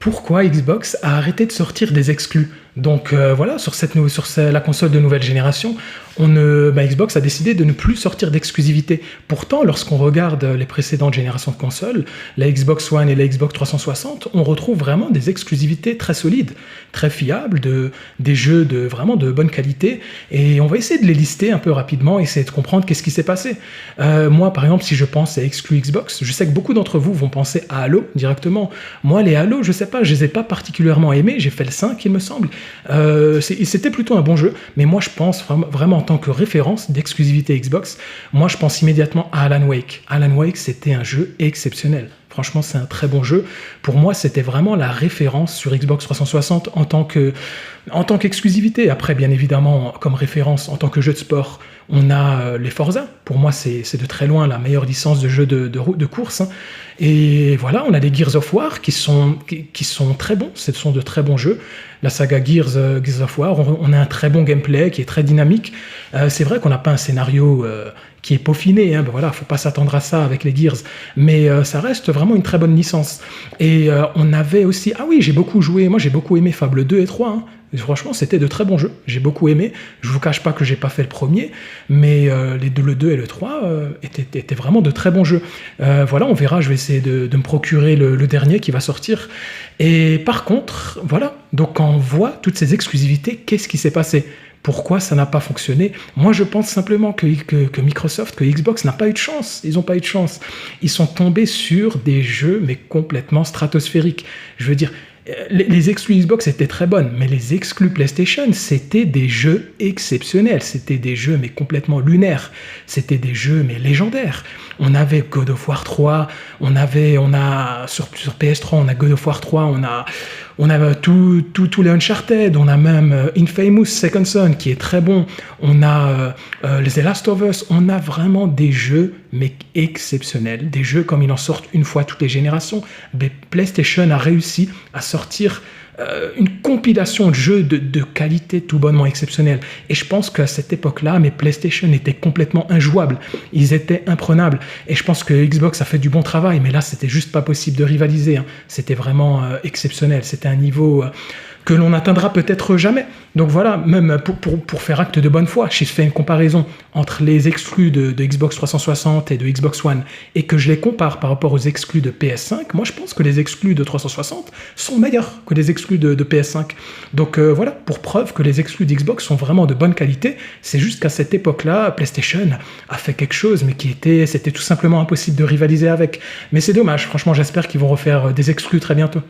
pourquoi Xbox a arrêté de sortir des exclus. Donc voilà, la console de nouvelle génération, Xbox a décidé de ne plus sortir d'exclusivité. Pourtant, lorsqu'on regarde les précédentes générations de consoles, la Xbox One et la Xbox 360, on retrouve vraiment des exclusivités très solides, très fiables, des jeux vraiment de bonne qualité. Et on va essayer de les lister un peu rapidement, essayer de comprendre qu'est-ce qui s'est passé. Moi, par exemple, si je pense à exclus Xbox, je sais que beaucoup d'entre vous vont penser à Halo directement. Moi, les Halo, je sais pas, je les ai pas particulièrement aimés. J'ai fait le 5, il me semble. C'était plutôt un bon jeu, mais moi je pense vraiment en tant que référence d'exclusivité Xbox, moi je pense immédiatement à Alan Wake. Alan Wake, c'était un jeu exceptionnel. Franchement, c'est un très bon jeu. Pour moi, c'était vraiment la référence sur Xbox 360 en tant qu'exclusivité. Après, bien évidemment, comme référence en tant que jeu de sport, on a les Forza. Pour moi, c'est de très loin la meilleure licence de jeu de course. Hein. Et voilà, on a les Gears of War qui sont très bons. Ce sont de très bons jeux. La saga Gears of War, on a un très bon gameplay qui est très dynamique. C'est vrai qu'on n'a pas un scénario qui est peaufiné. Hein. Voilà, faut pas s'attendre à ça avec les Gears. Mais ça reste vraiment une très bonne licence. Et on avait aussi... Ah oui, j'ai beaucoup aimé Fable 2 et 3. Hein. Et franchement, c'était de très bons jeux. J'ai beaucoup aimé. Je vous cache pas que j'ai pas fait le premier, mais le 2 et le 3 étaient vraiment de très bons jeux. Voilà, on verra. Je vais essayer de me procurer le dernier qui va sortir. Et par contre, voilà. Donc quand on voit toutes ces exclusivités, qu'est-ce qui s'est passé ? Pourquoi ça n'a pas fonctionné ? Moi, je pense simplement que Microsoft, que Xbox n'a pas eu de chance. Ils n'ont pas eu de chance. Ils sont tombés sur des jeux, mais complètement stratosphériques. Je veux dire, les exclus Xbox étaient très bonnes, mais les exclus PlayStation, c'était des jeux exceptionnels. C'était des jeux, mais complètement lunaires. C'était des jeux, mais légendaires. On avait God of War 3, sur PS3, on a God of War 3, on a tous les Uncharted, on a même Infamous Second Son qui est très bon, on a The Last of Us, on a vraiment des jeux mais exceptionnels, des jeux comme ils en sortent une fois toutes les générations. Mais PlayStation a réussi à sortir une compilation de jeux de qualité tout bonnement exceptionnelle. Et je pense qu'à cette époque-là, mes PlayStation étaient complètement injouables. Ils étaient imprenables. Et je pense que Xbox a fait du bon travail, mais là, c'était juste pas possible de rivaliser. Hein. C'était vraiment exceptionnel. C'était un niveau que l'on n'atteindra peut-être jamais. Donc voilà, même pour faire acte de bonne foi, si je fais une comparaison entre les exclus de Xbox 360 et de Xbox One, et que je les compare par rapport aux exclus de PS5, moi je pense que les exclus de 360 sont meilleurs que les exclus de PS5. Donc voilà, pour preuve que les exclus d'Xbox sont vraiment de bonne qualité. C'est juste qu'à cette époque-là, PlayStation a fait quelque chose, mais c'était tout simplement impossible de rivaliser avec. Mais c'est dommage, franchement j'espère qu'ils vont refaire des exclus très bientôt.